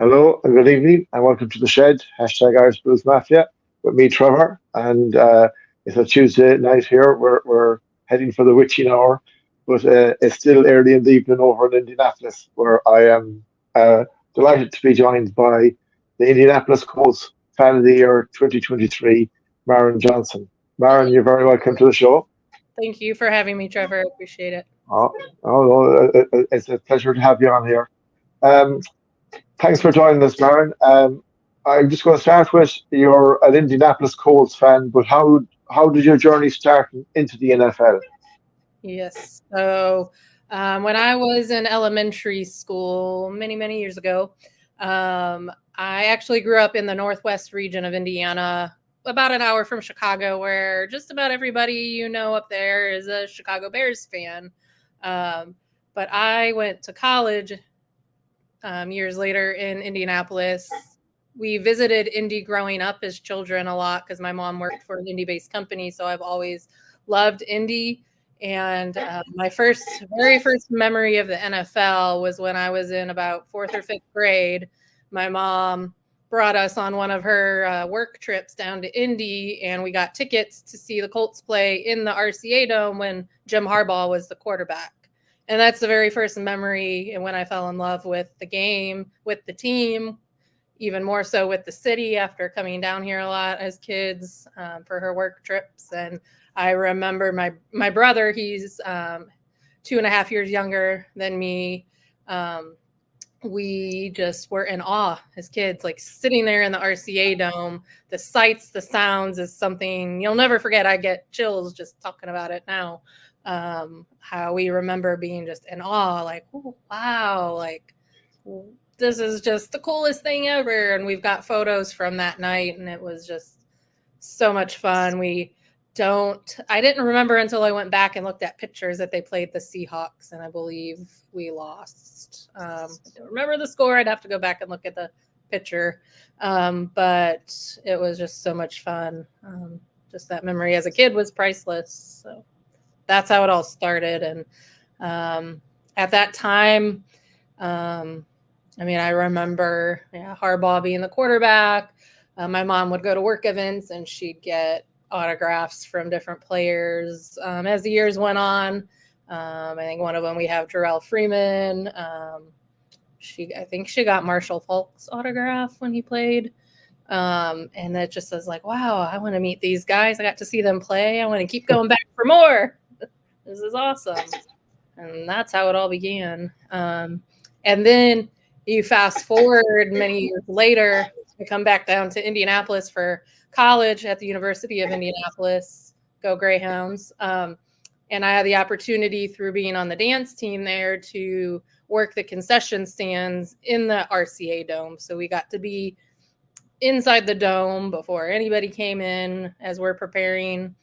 Hello and good evening, and welcome to the Shed, hashtag Irish Blues Mafia, with me, Trevor. And it's a Tuesday night here. We're heading for the witching hour, but it's still early in the evening over in Indianapolis, where I am delighted to be joined by the Indianapolis Colts Fan of the Year 2023, Maren Johnson. Maren, you're very welcome to the show. Thank you for having me, Trevor. I appreciate it. Oh, it's a pleasure to have you on here. Um, Thanks for joining us, Maren. I'm just going to start with you're an Indianapolis Colts fan, but how did your journey start into the NFL? Yes. When I was in elementary school many, many years ago, I actually grew up in the northwest region of Indiana, about an hour from Chicago, where just about everybody up there is a Chicago Bears fan. Um, but I went to college years later in Indianapolis. We visited Indy growing up as children a lot because my mom worked for an Indy-based company, so I've always loved Indy. And my very first memory of the NFL was when I was in about fourth or fifth grade. My mom brought us on one of her work trips down to Indy, and we got tickets to see the Colts play in the RCA Dome when Jim Harbaugh was the quarterback. And that's the very first memory and when I fell in love with the game, with the team, even more so with the city after coming down here a lot as kids for her work trips. And I remember my brother, he's 2.5 years younger than me. We just were in awe as kids, like sitting there in the RCA Dome. The sights, the sounds is something you'll never forget. I get chills just talking about it now. How we remember being just in awe, like, oh, wow, like this is just the coolest thing ever. And we've got photos from that night, and it was just so much fun. I didn't remember until I went back and looked at pictures that they played the Seahawks, and I believe we lost. I don't remember the score. I'd have to go back and look at the picture. But it was just so much fun. Just that memory as a kid was priceless. So that's how it all started. And at that time, I remember Harbaugh being the quarterback. My mom would go to work events and she'd get autographs from different players as the years went on. I think one of them we have Jarrell Freeman. I think she got Marshall Falk's autograph when he played. And it just was like, wow, I want to meet these guys. I got to see them play. I want to keep going back for more. This is awesome. And that's how it all began. And then you fast forward many years later, I come back down to Indianapolis for college at the University of Indianapolis. Go Greyhounds. And I had the opportunity through being on the dance team there to work the concession stands in the RCA Dome. So we got to be inside the dome before anybody came in as we're preparing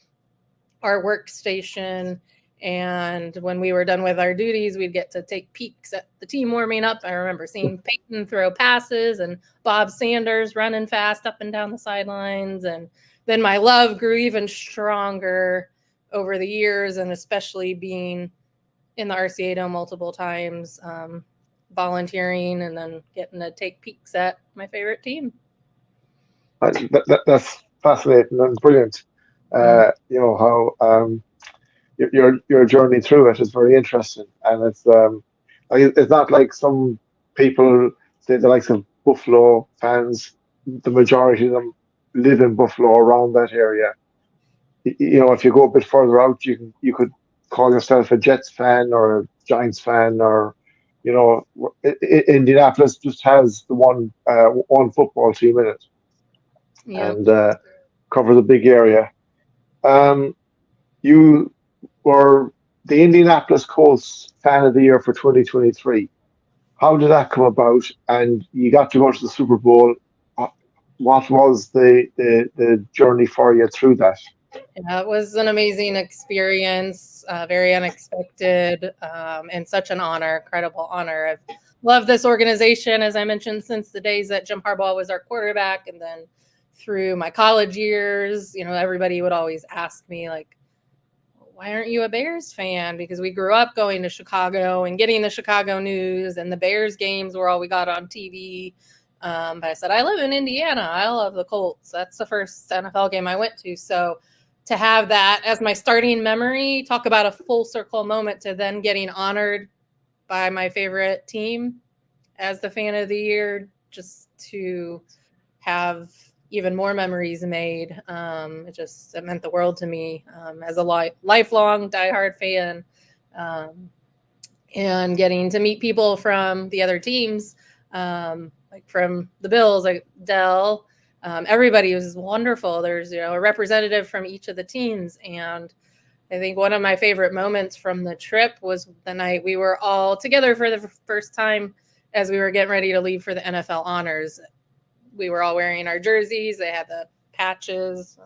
our workstation. And when we were done with our duties, we'd get to take peeks at the team warming up. I remember seeing Peyton throw passes and Bob Sanders running fast up and down the sidelines. And then my love grew even stronger over the years, and especially being in the RCA Dome multiple times, volunteering and then getting to take peeks at my favorite team. That's fascinating and brilliant. Mm. How your journey through it is very interesting, and it's not like some people say the likes of Buffalo fans. The majority of them live in Buffalo around that area. If you go a bit further out, you could call yourself a Jets fan or a Giants fan, or Indianapolis just has the one football team in it, Yep. and cover the big area. You were the Indianapolis Colts Fan of the Year for 2023. How did that come about? And you got to go to the Super Bowl. What was the journey for you through that? Yeah, it was an amazing experience, very unexpected, and such an honor, incredible honor. I've loved this organization, as I mentioned, since the days that Jim Harbaugh was our quarterback. And then through my college years, everybody would always ask me, like, why aren't you a Bears fan? Because we grew up going to Chicago and getting the Chicago news, and the Bears games were all we got on TV. But I said, I live in Indiana. I love the Colts. That's the first NFL game I went to. So to have that as my starting memory, talk about a full circle moment to then getting honored by my favorite team as the fan of the year, just to have even more memories made. It meant the world to me as a lifelong diehard fan. And getting to meet people from the other teams, like from the Bills, like Dell. Everybody was wonderful. There's a representative from each of the teams, and I think one of my favorite moments from the trip was the night we were all together for the first time as we were getting ready to leave for the NFL honors. We were all wearing our jerseys. They had the patches.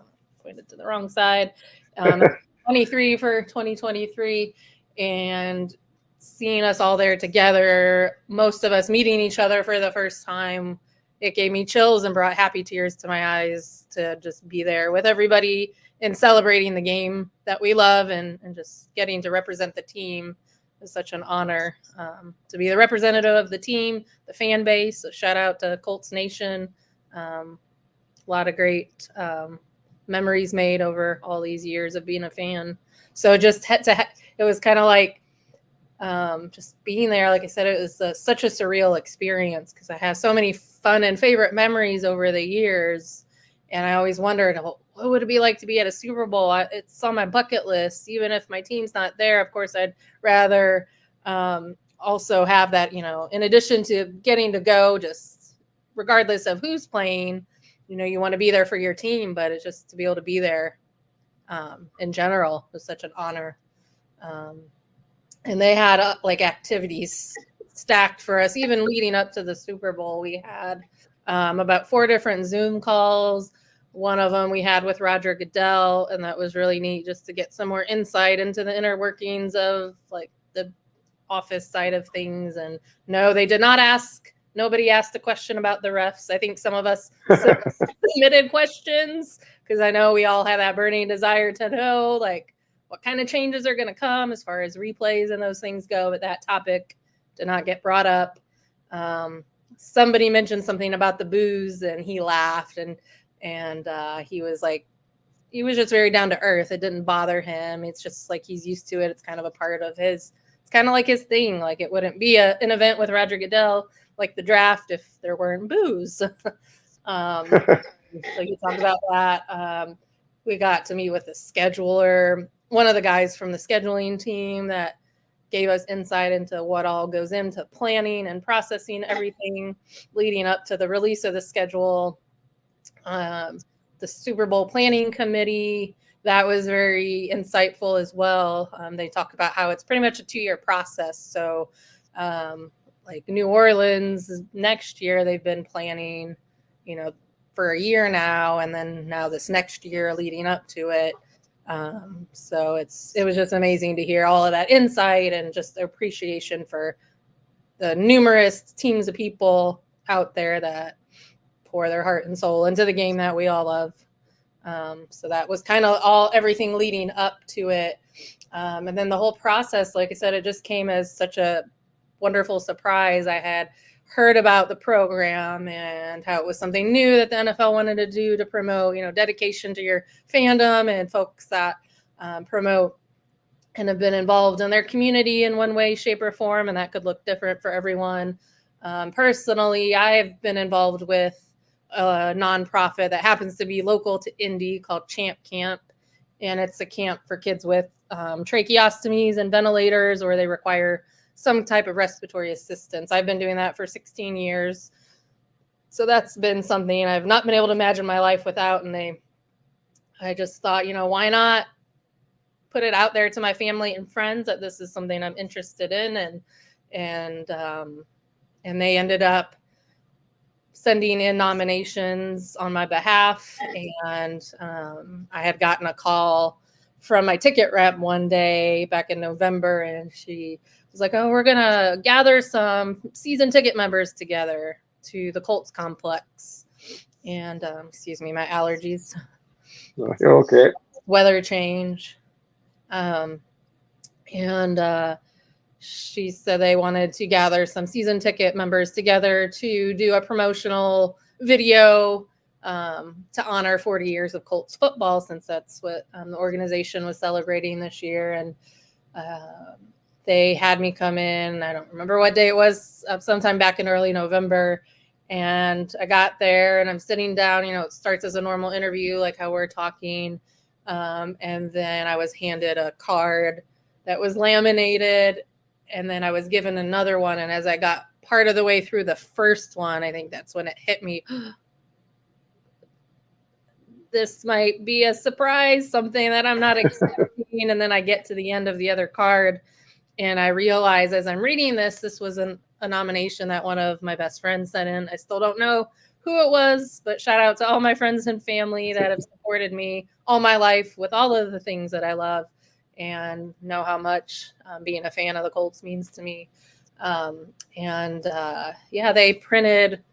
Pointed to the wrong side. 23 for 2023, and seeing us all there together, most of us meeting each other for the first time, it gave me chills and brought happy tears to my eyes to just be there with everybody and celebrating the game that we love, and just getting to represent the team is such an honor, to be the representative of the team, the fan base. So shout out to Colts Nation. A lot of great memories made over all these years of being a fan. So just it was kind of like just being there. Like I said, it was such a surreal experience because I have so many fun and favorite memories over the years. And I always wondered, what would it be like to be at a Super Bowl? It's on my bucket list. Even if my team's not there, of course, I'd rather also have that, in addition to getting to go, just regardless of who's playing, you want to be there for your team, but it's just to be able to be there in general was such an honor. And they had activities stacked for us, even leading up to the Super Bowl. We had about 4 different Zoom calls. One of them we had with Roger Goodell, and that was really neat just to get some more insight into the inner workings of the office side of things. And no, they did not ask. Nobody asked a question about the refs. I think some of us submitted questions because I know we all have that burning desire to know what kind of changes are going to come as far as replays and those things go. But that topic did not get brought up. Somebody mentioned something about the booze, and he laughed, and he was just very down to earth. It didn't bother him. It's just he's used to it. It's kind of a part of his. It's kind of like his thing. It wouldn't be an event with Roger Goodell like the draft if there weren't booze. So you talked about that. We got to meet with the scheduler, one of the guys from the scheduling team that gave us insight into what all goes into planning and processing everything leading up to the release of the schedule. The Super Bowl planning committee, that was very insightful as well. They talk about how it's pretty much a 2-year process. So New Orleans next year, they've been planning, for a year now, and then now this next year leading up to it. So it was just amazing to hear all of that insight and just appreciation for the numerous teams of people out there that pour their heart and soul into the game that we all love. So that was kind of everything leading up to it. And then the whole process, like I said, it just came as such a wonderful surprise. I had heard about the program and how it was something new that the NFL wanted to do to promote, dedication to your fandom and folks that promote and have been involved in their community in one way, shape, or form. And that could look different for everyone. Personally, I've been involved with a nonprofit that happens to be local to Indy called Champ Camp. And it's a camp for kids with tracheostomies and ventilators, or they require some type of respiratory assistance. I've been doing that for 16 years. So that's been something I've not been able to imagine my life without. And I just thought, why not put it out there to my family and friends that this is something I'm interested in. And they ended up sending in nominations on my behalf. And I had gotten a call from my ticket rep one day back in November, and she was like, "Oh, we're going to gather some season ticket members together to the Colts complex." And excuse me, my allergies. No, you're okay. Weather change. And she said they wanted to gather some season ticket members together to do a promotional video to honor 40 years of Colts football, since that's what the organization was celebrating this year. And they had me come in. I don't remember what day it was, sometime back in early November. And I got there and I'm sitting down. It starts as a normal interview, like how we're talking. And then I was handed a card that was laminated. And then I was given another one. And as I got part of the way through the first one, I think that's when it hit me. This might be a surprise, something that I'm not expecting. And then I get to the end of the other card and I realize as I'm reading this was a nomination that one of my best friends sent in. I still don't know who it was, but shout out to all my friends and family that have supported me all my life with all of the things that I love and know how much being a fan of the Colts means to me. They printed,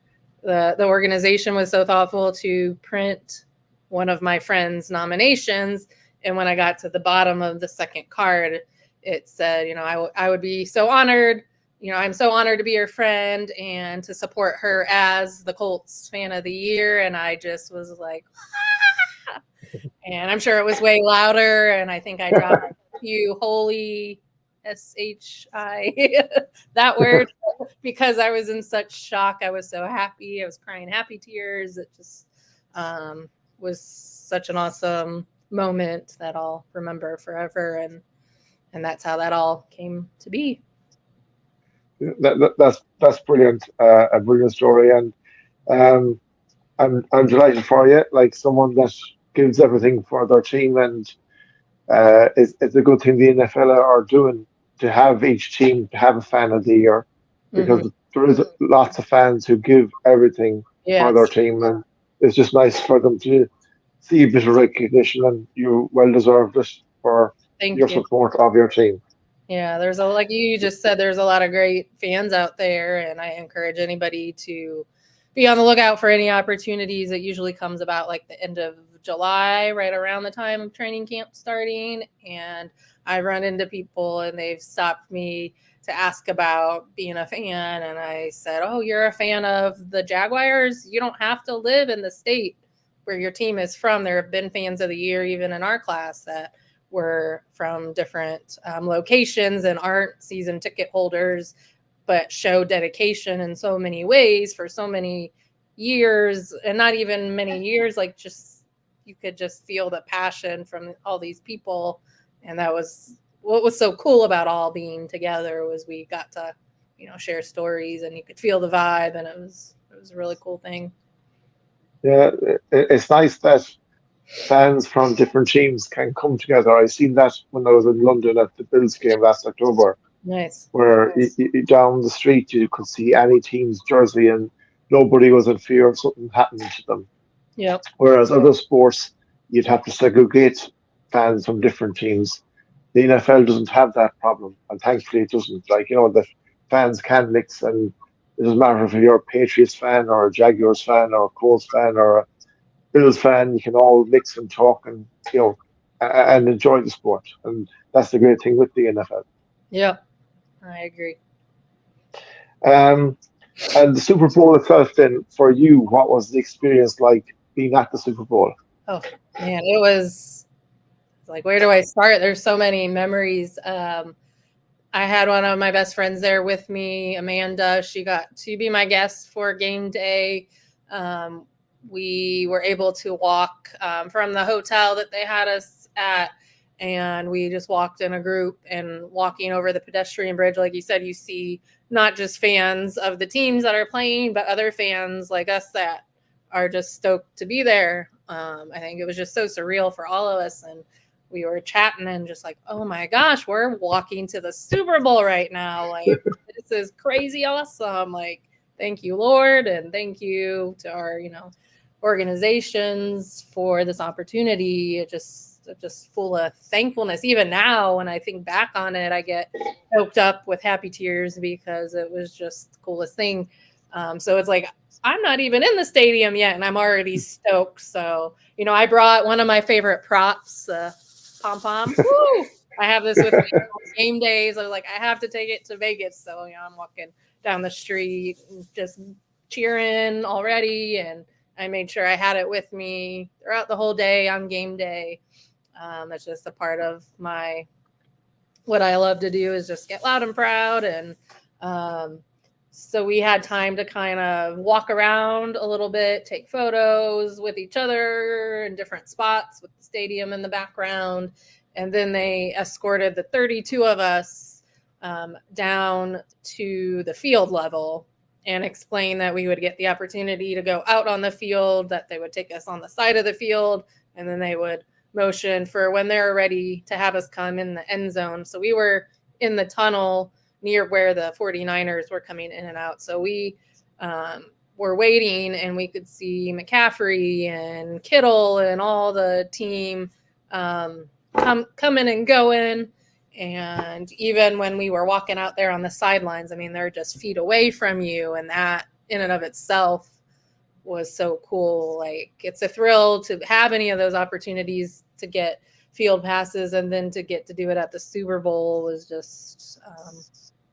the organization was so thoughtful to print one of my friend's nominations. And when I got to the bottom of the second card, it said, I would be so honored. I'm so honored to be your friend and to support her as the Colts fan of the year. And I just was like, ah! And I'm sure it was way louder. And I think I dropped a few holy SHI, that word, because I was in such shock. I was so happy. I was crying happy tears. It just was such an awesome moment that I'll remember forever. And that's how that all came to be. That's brilliant, a brilliant story, and I'm delighted for you. Like someone that gives everything for their team, and it's a good thing the NFL are doing to have each team to have a fan of the year, because there is lots of fans who give everything for their team, and it's just nice for them to see a bit of recognition, and you well deserved it for your support of your team. Yeah, like you just said, there's a lot of great fans out there, and I encourage anybody to be on the lookout for any opportunities. It usually comes about like the end of July, right around the time of training camp starting, and I run into people and they've stopped me to ask about being a fan, and I said, oh, you're a fan of the Jaguars? You don't have to live in the state where your team is from. There have been fans of the year, even in our class, that were from different locations and aren't season ticket holders, but show dedication in so many ways for so many years, and not even many years, like just, you could just feel the passion from all these people. And that was what was so cool about all being together, was we got to, share stories and you could feel the vibe, and it was a really cool thing. Yeah, it's nice that fans from different teams can come together. I seen that when I was in London at the Bills game last October. Nice. Where down the street you could see any team's jersey and nobody was in fear of something happening to them. Yep. Whereas other sports, you'd have to segregate fans from different teams. The NFL doesn't have that problem, and thankfully it doesn't. Like, the fans can mix, and it doesn't matter if you're a Patriots fan or a Jaguars fan or a Colts fan or a Bills fan. You can all mix and talk, and and enjoy the sport, and that's the great thing with the NFL. Yeah, I agree. And the Super Bowl itself, then, for you, what was the experience like being at the Super Bowl? Oh man, it was like, where do I start? There's so many memories. I had one of my best friends there with me, Amanda. She got to be my guest for game day. We were able to walk from the hotel that they had us at, and we just walked in a group, and walking over the pedestrian bridge, like you said, you see not just fans of the teams that are playing, but other fans like us that are just stoked to be there. I think it was just so surreal for all of us, and we were chatting and just like, oh my gosh, we're walking to the Super Bowl right now. Like, this is crazy awesome. Like, thank you, Lord, and thank you to our, organizations for this opportunity. It just full of thankfulness. Even now, when I think back on it, I get choked up with happy tears, because it was just the coolest thing. So it's like, I'm not even in the stadium yet, and I'm already stoked. So, I brought one of my favorite props, pom-pom. Woo! I have this with me on game days. I was like, I have to take it to Vegas. So, I'm walking down the street, just cheering already. And I made sure I had it with me throughout the whole day on game day. That's just a part of what I love to do is just get loud and proud. And so we had time to kind of walk around a little bit, take photos with each other in different spots with the stadium in the background. And then they escorted the 32 of us down to the field level and explained that we would get the opportunity to go out on the field, that they would take us on the side of the field, and then they would motion for when they're ready to have us come in the end zone. So we were in the tunnel near where the 49ers were coming in and out. So we were waiting, and we could see McCaffrey and Kittle and all the team coming and going. And even when we were walking out there on the sidelines, I mean, they're just feet away from you. And that in and of itself was so cool. Like, it's a thrill to have any of those opportunities to get field passes, and then to get to do it at the Super Bowl was just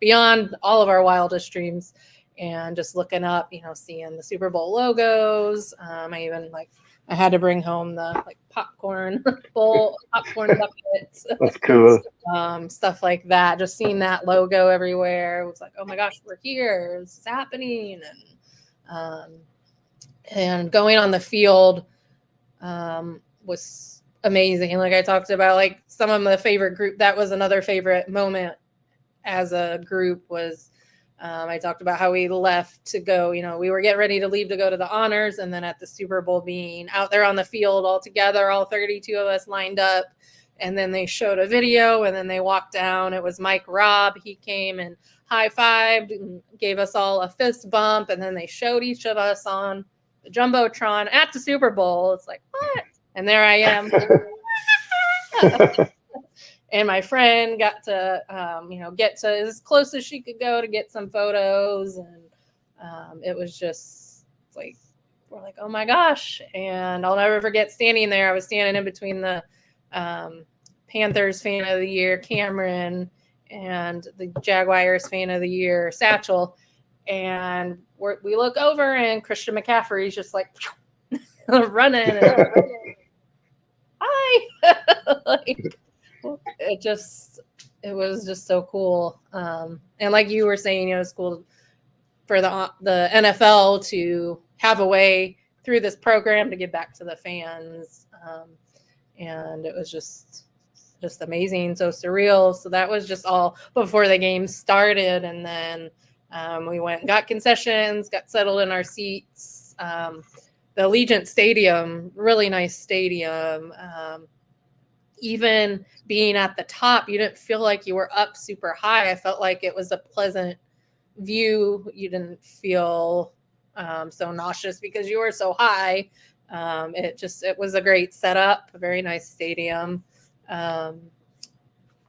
beyond all of our wildest dreams. And just looking up, seeing the Super Bowl logos. I had to bring home the popcorn popcorn buckets. That's cool. Stuff like that. Just seeing that logo everywhere. It was like, oh my gosh, we're here. This is happening. And going on the field was amazing. Like I talked about, like some of my favorite group, that was another favorite moment as a group was I talked about how we left to go, we were getting ready to leave to go to the honors, and then at the Super Bowl being out there on the field all together, all 32 of us lined up. And then they showed a video, and then they walked down. It was Mike Robb. He came and high-fived and gave us all a fist bump. And then they showed each of us on the Jumbotron at the Super Bowl. It's like, what? And there I am. And my friend got to, get to as close as she could go to get some photos. And it was just like, we're like, oh my gosh. And I'll never forget standing there. I was standing in between the Panthers fan of the year, Cameron, and the Jaguars fan of the year, Satchel. And we look over, and Christian McCaffrey's just like running. And hi. It was just so cool. And like you were saying, it's cool for the NFL to have a way through this program to give back to the fans. And it was just amazing, so surreal. So that was just all before the game started. And then we went and got concessions, got settled in our seats. The Allegiant Stadium, really nice stadium. Even being at the top, you didn't feel like you were up super high. I felt like it was a pleasant view. You didn't feel so nauseous because you were so high. It was a great setup, a very nice stadium,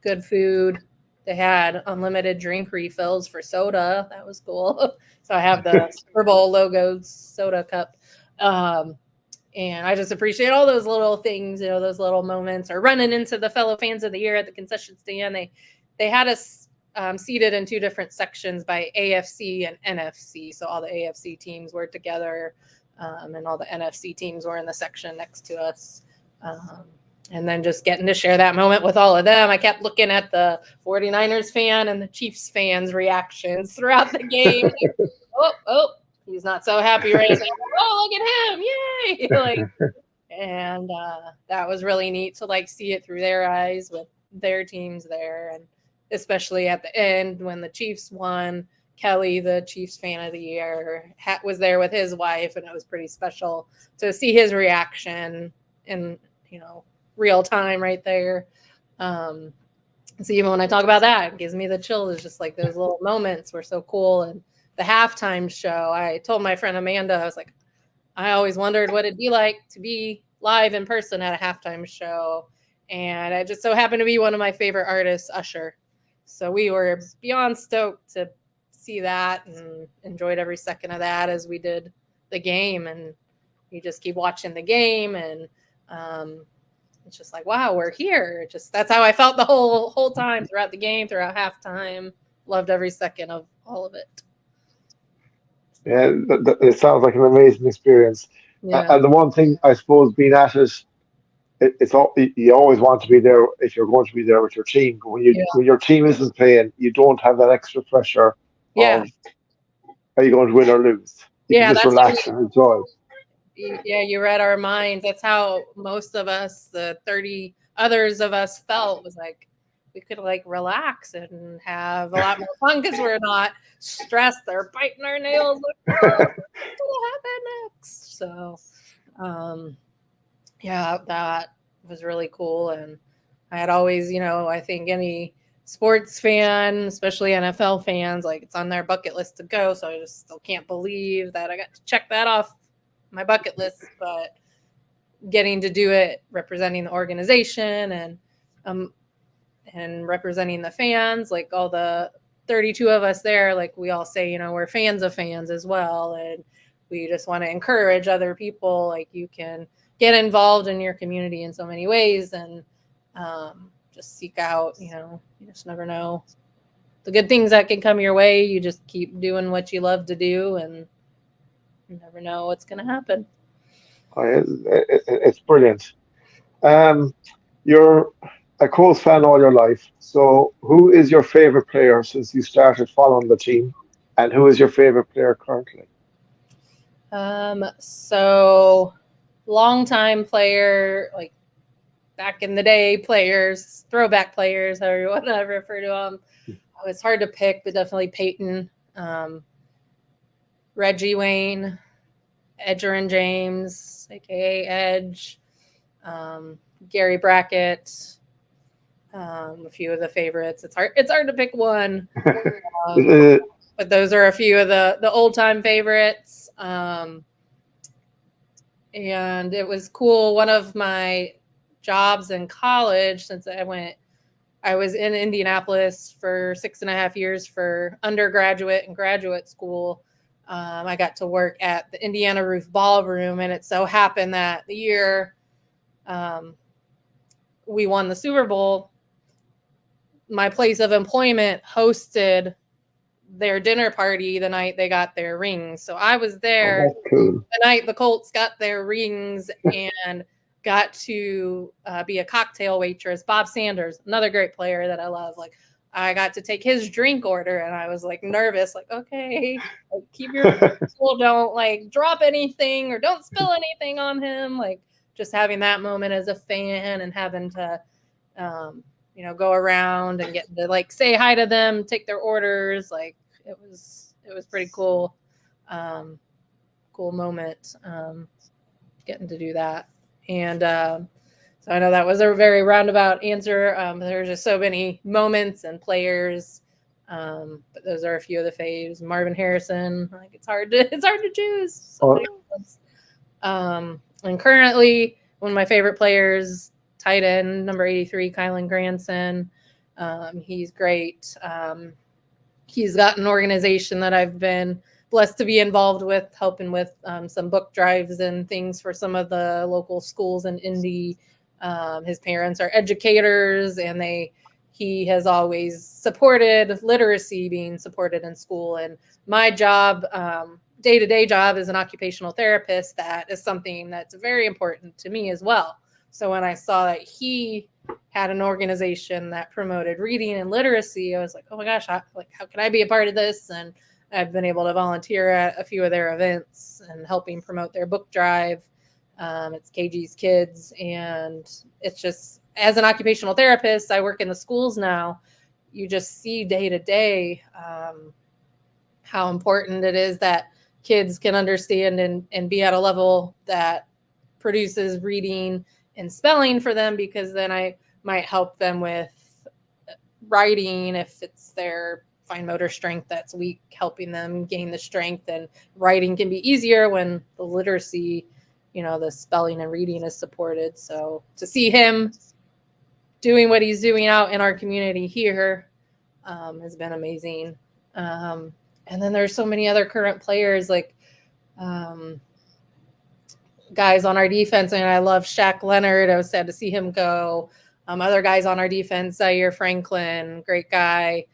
good food. They had unlimited drink refills for soda. That was cool. So I have the Super Bowl logo soda cup. And I just appreciate all those little things, those little moments, or running into the fellow fans of the year at the concession stand. They had us seated in two different sections by AFC and NFC. So all the AFC teams were together, and all the NFC teams were in the section next to us. And then just getting to share that moment with all of them. I kept looking at the 49ers fan and the Chiefs fans' reactions throughout the game. Oh, he's not so happy right now. Oh, look at him. Yay. And that was really neat to see it through their eyes with their teams there. And especially at the end when the Chiefs won, Kelly, the Chiefs fan of the year, was there with his wife. And it was pretty special to see his reaction in, real time right there. So even when I talk about that, it gives me the chills. It's just like those little moments were so cool. And the halftime show, I told my friend Amanda, I was like, I always wondered what it'd be like to be live in person at a halftime show. And it just so happened to be one of my favorite artists, Usher. So we were beyond stoked to see that and enjoyed every second of that as we did the game. And you just keep watching the game. And it's just like, wow, we're here. Just that's how I felt the whole time throughout the game, throughout halftime. Loved every second of all of it. Yeah, it sounds like an amazing experience. Yeah. And the one thing I suppose being at it, it's all you always want to be there if you're going to be there with your team. But Yeah. when your team isn't playing, you don't have that extra pressure Yeah. of are you going to win or lose. You can Yeah. just That's how relax and enjoy. yeah, you read our minds. That's how most of us, the 30 others of us felt was like we could like relax and have a lot more fun because we're not stressed or biting our nails like, oh, what's gonna happen next? So yeah, that was really cool. And I had always, I think any sports fan, especially NFL fans, like it's on their bucket list to go. So I just still can't believe that I got to check that off my bucket list. But getting to do it, representing the organization um and representing the fans, like all the 32 of us there, like we all say, we're fans of fans as well. And we just want to encourage other people, like you can get involved in your community in so many ways and just seek out, you just never know the good things that can come your way. You just keep doing what you love to do and you never know what's going to happen. It's brilliant. Um, you're a Colts fan all your life. So, who is your favorite player since you started following the team, and who is your favorite player currently? So longtime player, like back in the day players, throwback players, however you want to refer to them. Oh, it's hard to pick, but definitely Peyton, Reggie Wayne, Edgerrin James, aka Edge, um, Gary Brackett, a few of the favorites. It's hard to pick one. Um, Uh, but those are a few of the old time favorites. And it was cool. One of my jobs in college, since I was in Indianapolis for 6.5 years for undergraduate and graduate school. I got to work at the Indiana Roof Ballroom, and it so happened that the year um, we won the Super Bowl, my place of employment hosted their dinner party the night they got their rings. So I was oh, there that's cool. the night the Colts got their rings and got to be a cocktail waitress. Bob Sanders, another great player that I love. Like I got to take his drink order, and I was like nervous. Like, okay, like, keep your cool. Don't like drop anything or don't spill anything on him. Like just having that moment as a fan and having to, go around and get to like say hi to them, take their orders. Like it was pretty cool. Cool moment getting to do that. And so I know that was a very roundabout answer. There's just so many moments and players. But those are a few of the faves. Marvin Harrison, like it's hard to choose Oh, somebody else. And currently one of my favorite players, tight end number 83, Kylan Granson. He's great. He's got an organization that I've been blessed to be involved with, helping with some book drives and things for some of the local schools in Indy. His parents are educators, and he has always supported literacy being supported in school. And my job, day-to-day job, as an occupational therapist, that is something that's very important to me as well. So when I saw that he had an organization that promoted reading and literacy, I was like, oh my gosh, how can I be a part of this? And I've been able to volunteer at a few of their events and helping promote their book drive. It's KG's Kids. And it's just, as an occupational therapist, I work in the schools now. You just see day to day how important it is that kids can understand and be at a level that produces reading and spelling for them, because then I might help them with writing if it's their fine motor strength that's weak, helping them gain the strength. And writing can be easier when the literacy, the spelling and reading is supported. So to see him doing what he's doing out in our community here has been amazing. And then there's so many other current players like guys on our defense, and I love Shaq Leonard. I was sad to see him go. Other guys on our defense, Zaire Franklin, great guy.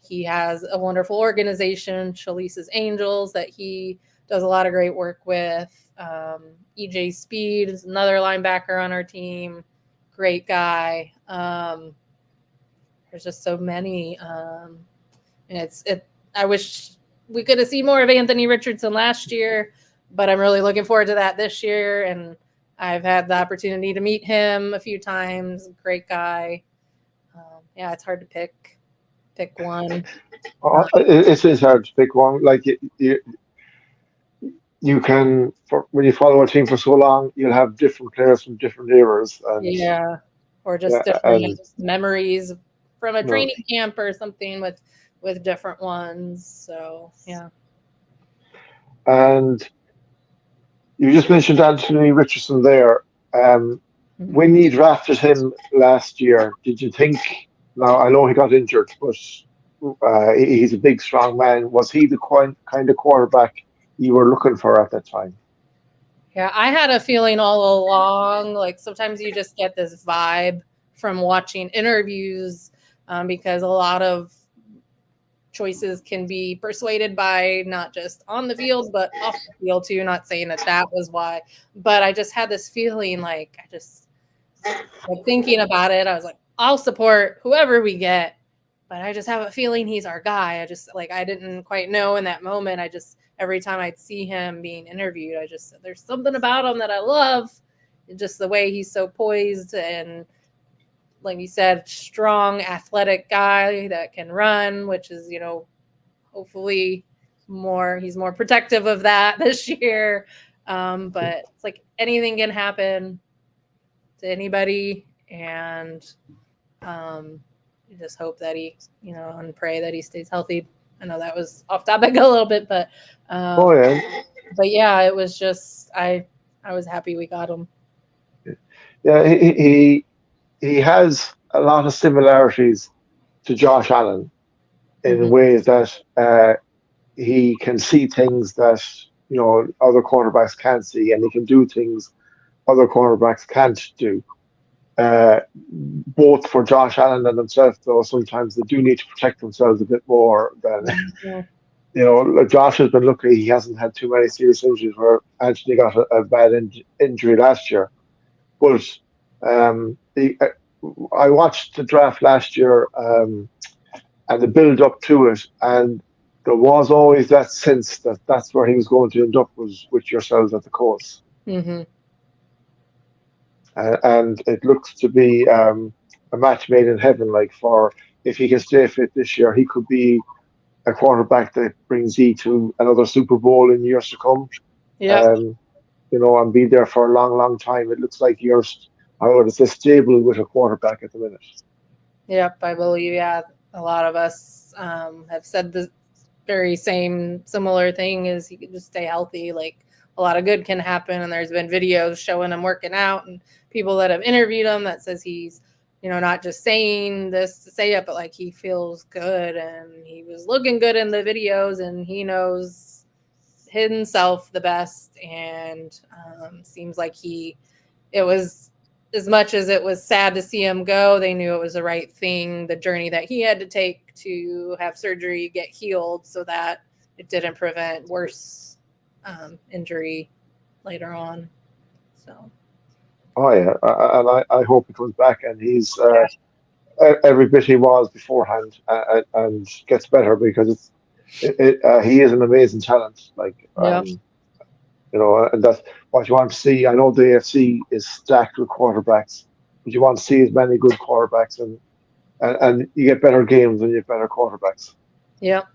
He has a wonderful organization, Chalice's Angels, that he does a lot of great work with. EJ Speed is another linebacker on our team, great guy. There's just so many. And I wish we could have seen more of Anthony Richardson last year, but I'm really looking forward to that this year. And I've had the opportunity to meet him a few times. Great guy. Yeah, it's hard to pick one. It's hard to pick one. Like you can, when you follow a team for so long, you'll have different players from different eras, and Yeah, or yeah, just different and memories from a you know, training camp or something with different ones. So yeah. and you just mentioned Anthony Richardson there. Um, when Mhm. you drafted him last year, did you think? Now I know he got injured, but he's a big, strong man. Was he the kind of quarterback you were looking for at that time? Yeah, I had a feeling all along. Like sometimes you just get this vibe from watching interviews, because a lot of choices can be persuaded by not just on the field but off the field too. Not saying that that was why, but I just had this feeling like like thinking about it. I was like, I'll support whoever we get, but I just have a feeling he's our guy. I just like I didn't quite know in that moment. I just every time I'd see him being interviewed, I just there's something about him that I love. Just the way he's so poised and like you said, strong, athletic guy that can run, which is, hopefully he's more protective of that this year. But it's like anything can happen to anybody. And you just hope that and pray that he stays healthy. I know that was off topic a little bit, Oh um, yeah, but yeah, it was just, I was happy we got him. yeah. He has a lot of similarities to Josh Allen in Hmm. ways that he can see things that other quarterbacks can't see, and he can do things other quarterbacks can't do. Both for Josh Allen and himself, though, sometimes they do need to protect themselves a bit more than Hmm. Josh has been lucky; he hasn't had too many serious injuries. Where Anthony got a bad injury last year, but I watched the draft last year. And the build up to it. And there was always that sense that that's where he was going to end up was with yourselves at the course. Hmm. And it looks to be a match made in heaven. Like for if he can stay fit this year, he could be a quarterback that brings you to another Super Bowl in years to come. Yep. Um, and be there for a long, long time. It looks like you're, I would say, stable with a quarterback at the minute. Yep. I believe, yeah, a lot of us have said the very same similar thing is he can just stay healthy. Like a lot of good can happen. And there's been videos showing him working out and people that have interviewed him that says he's, not just saying this to say it, but like he feels good and he was looking good in the videos and he knows himself the best. And seems like it was as much as it was sad to see him go, they knew it was the right thing, the journey that he had to take to have surgery, get healed so that it didn't prevent worse injury later on. So, Oh yeah, and I hope he comes back and he's yeah. every bit he was beforehand and gets better because he is an amazing talent. Like Yep. and that's what you want to see. I know the AFC is stacked with quarterbacks, but you want to see as many good quarterbacks and you get better games when you have better quarterbacks. Yep.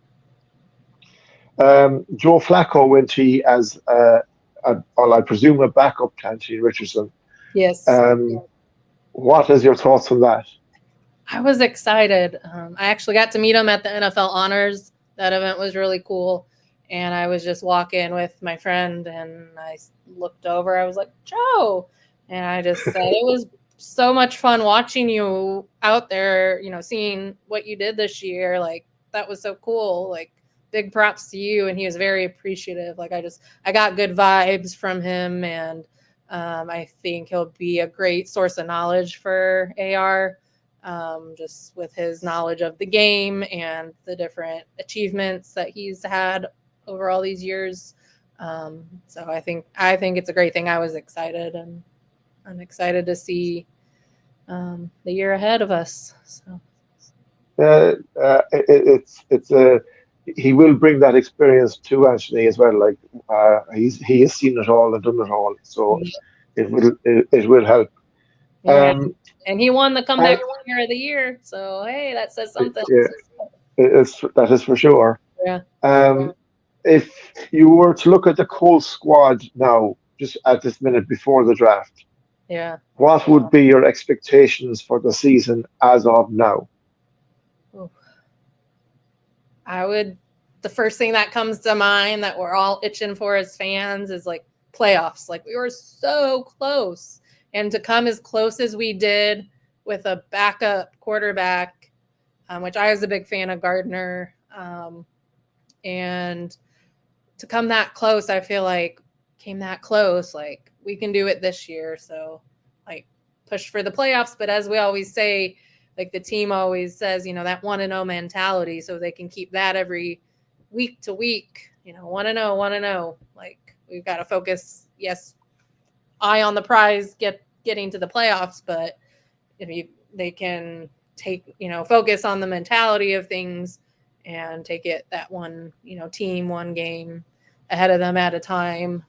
Joe Flacco went he as well, I presume a backup to Anthony Richardson. Yes. Um, what is your thoughts on that? I was excited. I actually got to meet him at the NFL Honors. That event was really cool. And I was just walking with my friend and I looked over. I was like, Joe. And I just said, it was so much fun watching you out there, seeing what you did this year. Like, that was so cool. Like, big props to you. And he was very appreciative. Like I got good vibes from him, and I think he'll be a great source of knowledge for AR, just with his knowledge of the game and the different achievements that he's had over all these years. So I think it's a great thing. I was excited, and I'm excited to see the year ahead of us. So it's a he will bring that experience to Anthony as well. Like he has seen it all and done it all, so it will help. yeah, Um, and he won the and comeback player of the year. So hey, that says something. yeah, that is for sure. Yeah, Um, if you were to look at the Colts squad now, just at this minute before the draft, yeah. what would be your expectations for the season as of now? Ooh. I would. The first thing that comes to mind that we're all itching for as fans is like playoffs. Like we were so close, and to come as close as we did with a backup quarterback, which I was a big fan of Gardner, and to come that close, I feel like came that close. Like we can do it this year. So like push for the playoffs. But as we always say, like the team always says, that 1-0 mentality. So they can keep that every week to week, 1-0, 1-0. Like we've got to focus. Yes, eye on the prize, getting to the playoffs. But if they can focus on the mentality of things and take it that one, team, one game ahead of them at a time.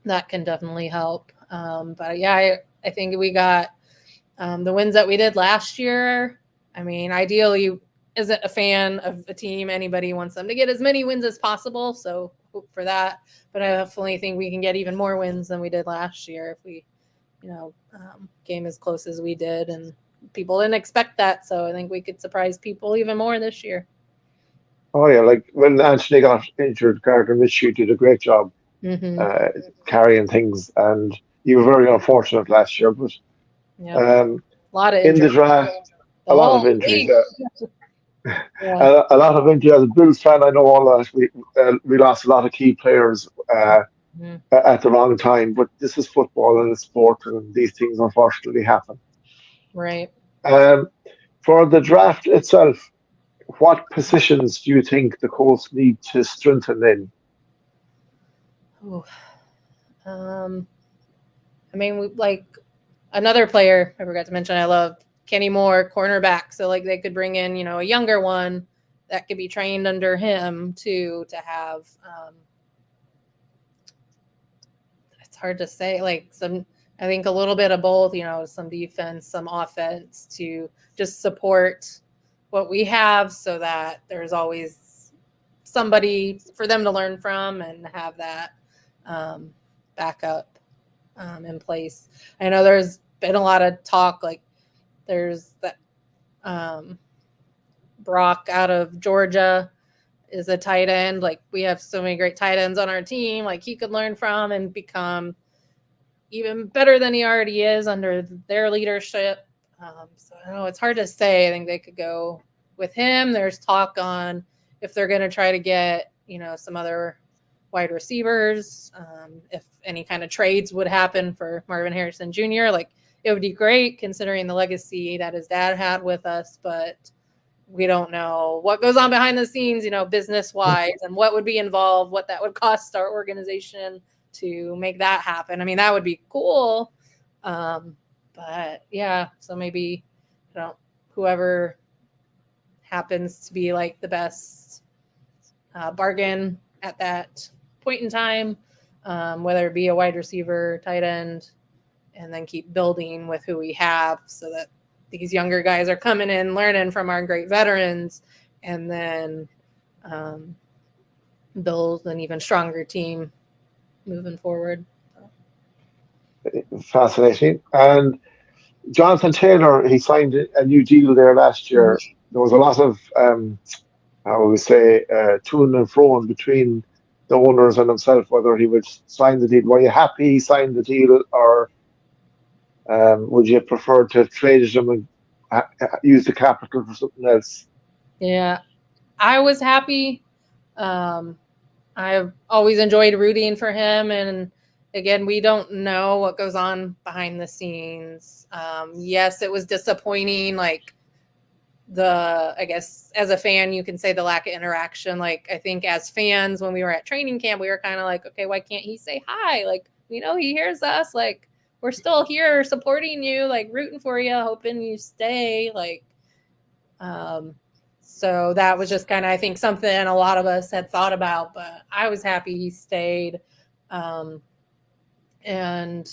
That can definitely help. But yeah, I think we got the wins that we did last year. I mean, ideally, isn't a fan of a team. Anybody wants them to get as many wins as possible. So hope for that. But I definitely think we can get even more wins than we did last year if we, game as close as we did. And people didn't expect that. So I think we could surprise people even more this year. Oh yeah, like when Anthony got injured, Gardner Minshew did a great job Mm-hmm. uh, carrying things, and you were very unfortunate last year. But Yep. A lot of in the injuries. draft, The a lot whole of injuries. league. Yeah. A lot of injuries. As a Bills fan, I know all that. We lost a lot of key players Mm-hmm. at the wrong time, but this is football and it's sport, and these things unfortunately happen. Right. Um, for the draft itself, what positions do you think the Colts need to strengthen in? Ooh. Um, I mean, like another player I forgot to mention. I love Kenny Moore, cornerback. So like they could bring in, a younger one that could be trained under him too to have. It's hard to say. Like I think a little bit of both. Some defense, some offense to just support what we have, so that there's always somebody for them to learn from and have that backup in place. I know there's been a lot of talk, like there's that Brock out of Georgia is a tight end. Like we have so many great tight ends on our team, like he could learn from and become even better than he already is under their leadership. So I don't know, it's hard to say. I think they could go with him. There's talk on if they're going to try to get, some other wide receivers, if any kind of trades would happen for Marvin Harrison Jr. Like it would be great considering the legacy that his dad had with us, but we don't know what goes on behind the scenes, business wise, and what would be involved, what that would cost our organization to make that happen. I mean, that would be cool. But yeah, so maybe, whoever happens to be like the best bargain at that point in time, whether it be a wide receiver, tight end, and then keep building with who we have so that these younger guys are coming in, learning from our great veterans, and then build an even stronger team moving forward. Fascinating. And Jonathan Taylor, he signed a new deal there last year. There was a lot of, how we say, to and fro between the owners and himself whether he would sign the deal. Were you happy he signed the deal, or would you prefer to trade him and use the capital for something else? Yeah, I was happy. Um, I've always enjoyed rooting for him, and again, we don't know what goes on behind the scenes. Yes, it was disappointing. Like I guess as a fan, you can say the lack of interaction. Like I think as fans, when we were at training camp, we were kind of like, okay, why can't he say hi? Like we know he hears us. Like we're still here supporting you, like rooting for you, hoping you stay. Like um, so that was just kind of, I think, something a lot of us had thought about, but I was happy he stayed. Um, and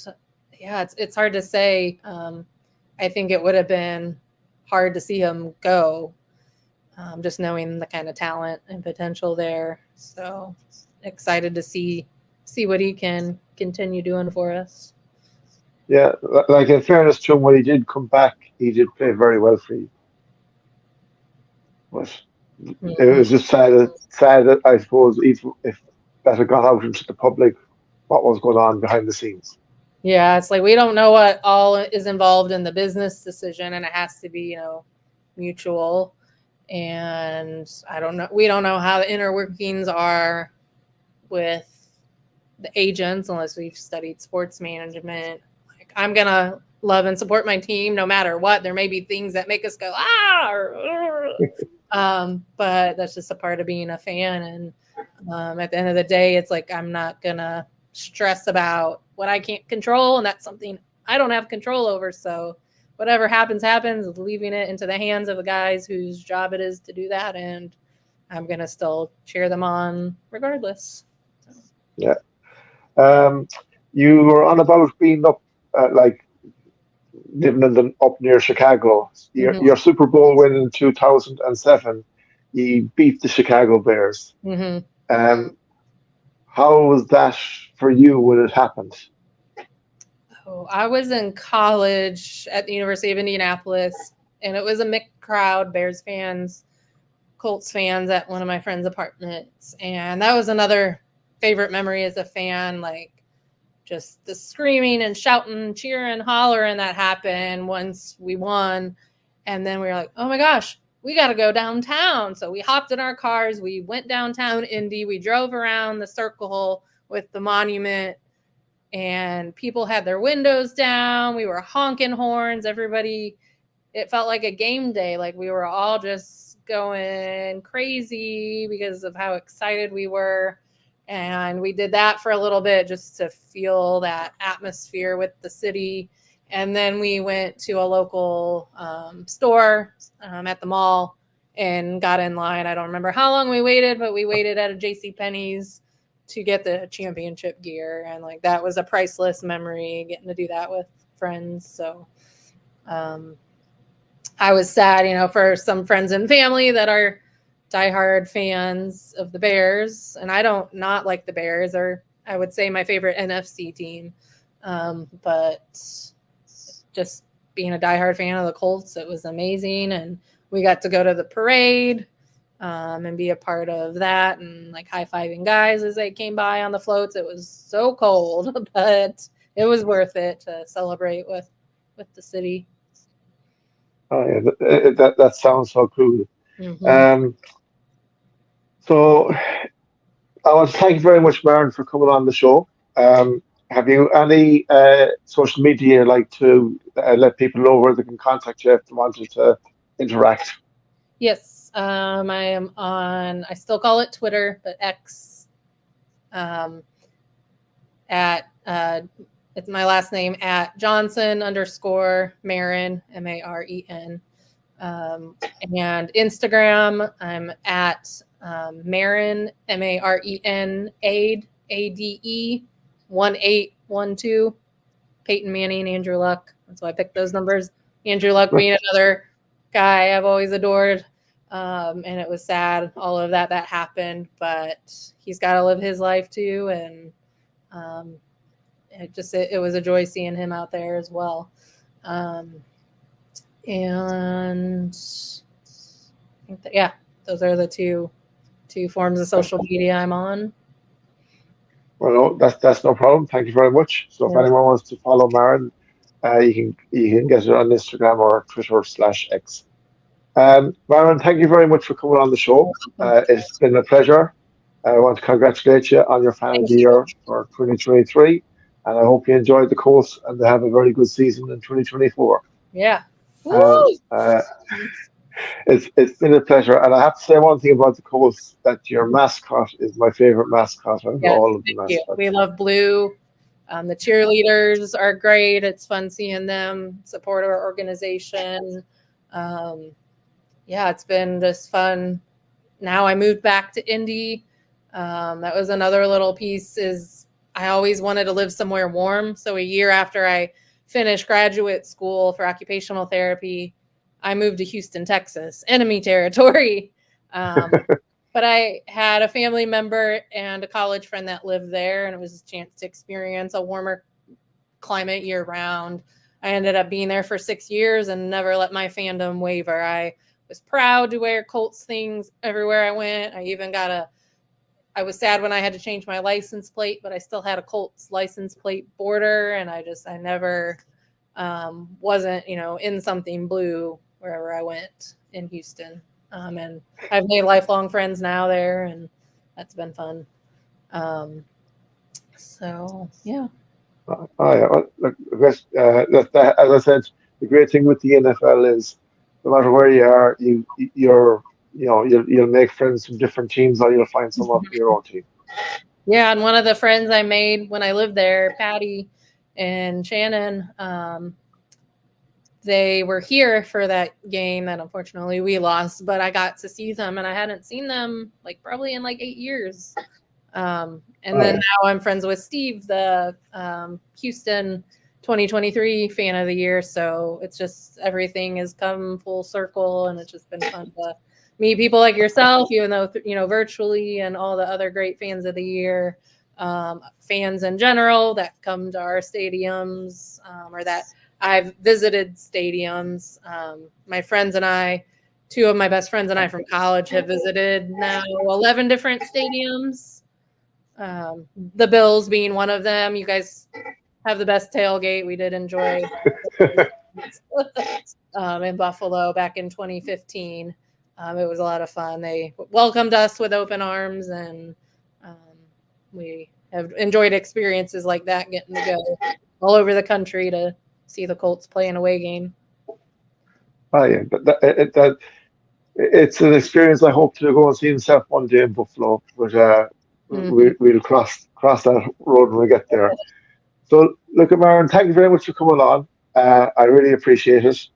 yeah, it's hard to say. I think it would have been hard to see him go, just knowing the kind of talent and potential there. So excited to see what he can continue doing for us. Yeah, like in fairness to him, when he did come back, he did play very well for you. But it Mhm. was just sad that I suppose if that had got out into the public, what was going on behind the scenes. Yeah, it's like we don't know what all is involved in the business decision, and it has to be, mutual. And I don't know. We don't know how the inner workings are with the agents unless we've studied sports management. Like I'm gonna love and support my team no matter what. There may be things that make us go or, but that's just a part of being a fan. And at the end of the day, it's like I'm not gonna stress about what I can't control, and that's something I don't have control over. So whatever happens, happens. Leaving it into the hands of the guys whose job it is to do that, and I'm gonna still cheer them on regardless. So. Yeah. Um, you were on about being up, like living up near Chicago. Your Mm-hmm. Super Bowl win in 2007, you beat the Chicago Bears. Mm-hmm. Um, how was that for you when it happened? Oh, I was in college at the University of Indianapolis, and it was a mixed crowd, Bears fans, Colts fans at one of my friends' apartments. And that was another favorite memory as a fan, like just the screaming and shouting, cheering, hollering that happened once we won. And then we were like, oh my gosh, we got to go downtown. So we hopped in our cars, we went downtown Indy, we drove around the circle with the monument, and people had their windows down. We were honking horns. Everybody, it felt like a game day. Like we were all just going crazy because of how excited we were. And we did that for a little bit just to feel that atmosphere with the city. And then we went to a local store at the mall and got in line. I don't remember how long we waited, but we waited at a JC Penney's to get the championship gear, and like that was a priceless memory getting to do that with friends. So um, I was sad, for some friends and family that are diehard fans of the Bears, and I don't not like the Bears, or I would say my favorite NFC team. But just being a diehard fan of the Colts, it was amazing, and we got to go to the parade and be a part of that, and like high-fiving guys as they came by on the floats. It was so cold, but it was worth it to celebrate with the city. Oh yeah, that sounds so cool. Mm-hmm. Um, so I want to thank you very much, Maren, for coming on the show. Have you any social media you'd like to let people know where they can contact you if they wanted to interact? Yes, I am on. I still call it Twitter, but X. Um, at it's my last name at Johnson underscore Maren Maren. And Instagram, I'm at Maren Maren Ade 1812. Peyton Manning, Andrew Luck. That's why I picked those numbers. Andrew Luck being another guy I've always adored. And it was sad, all of that happened, but he's got to live his life too. And um, it was a joy seeing him out there as well. Um, and I think that, yeah, those are the two forms of social media I'm on. Well, no, that's no problem. Thank you very much. So if Yeah. anyone wants to follow Maren, you can get it on Instagram or Twitter/X. Maren, thank you very much for coming on the show. Welcome. It's been a pleasure. I want to congratulate you on your Fan of Thank the you. Year for 2023, and I hope you enjoyed the course and have a very good season in 2024. Yeah. And Woo! it's been a pleasure. And I have to say one thing about the course, that your mascot is my favorite mascot of Yes, all of the thank you. We mascots. love blue. The cheerleaders are great. It's fun seeing them support our organization. Um, yeah, it's been just fun. Now I moved back to Indy. That was another little piece. Is I always wanted to live somewhere warm. So a year after I finished graduate school for occupational therapy, I moved to Houston, Texas, enemy territory. Um, but I had a family member and a college friend that lived there, and it was a chance to experience a warmer climate year round. I ended up being there for 6 years and never let my fandom waver. I was proud to wear Colts things everywhere I went. I was sad when I had to change my license plate, but I still had a Colts license plate border, and I never wasn't, in something blue wherever I went in Houston. And I've made lifelong friends now there, and that's been fun. Um, so yeah. Oh, yeah. Well, look, I guess, as I said, the great thing with the NFL is no matter where you are, you'll make friends from different teams, or you'll find someone from your own team. Yeah, and one of the friends I made when I lived there, Patty and Shannon, they were here for that game that unfortunately we lost, but I got to see them, and I hadn't seen them probably in 8 years. And Oh, then yeah. now I'm friends with Steve, the Houston 2023 Fan of the Year. So it's just everything has come full circle, and it's just been fun to meet people like yourself, even though virtually, and all the other great fans of the year, fans in general that come to our stadiums, or that I've visited stadiums. My friends and I, two of my best friends and I from college, have visited now 11 different stadiums. The Bills being one of them. You guys have the best tailgate. We did enjoy in Buffalo back in 2015. It was a lot of fun. They welcomed us with open arms, and um, we have enjoyed experiences like that, getting to go all over the country to see the Colts play an away game. Oh, yeah. It's an experience I hope to go and see myself one day in Buffalo, but Mhm. we'll cross that road when we get there. So, look, Maren, thank you very much for coming on. I really appreciate it.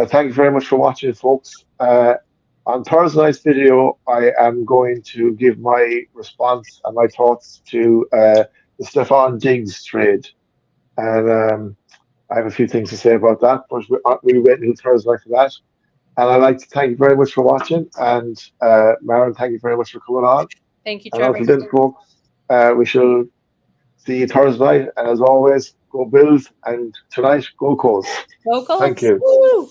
Thank you very much for watching, folks. On Thursday night's video, I am going to give my response and my thoughts to the Stefan Diggs trade. And I have a few things to say about that, but we'll wait until Thursday night for that. And I'd like to thank you very much for watching. And Maren, thank you very much for coming on. Thank you, And Trevor. until then, folks, we shall see you Thursday night. And as always, go Bills. And tonight, go Colts. Go Thank Colts! you. Woo!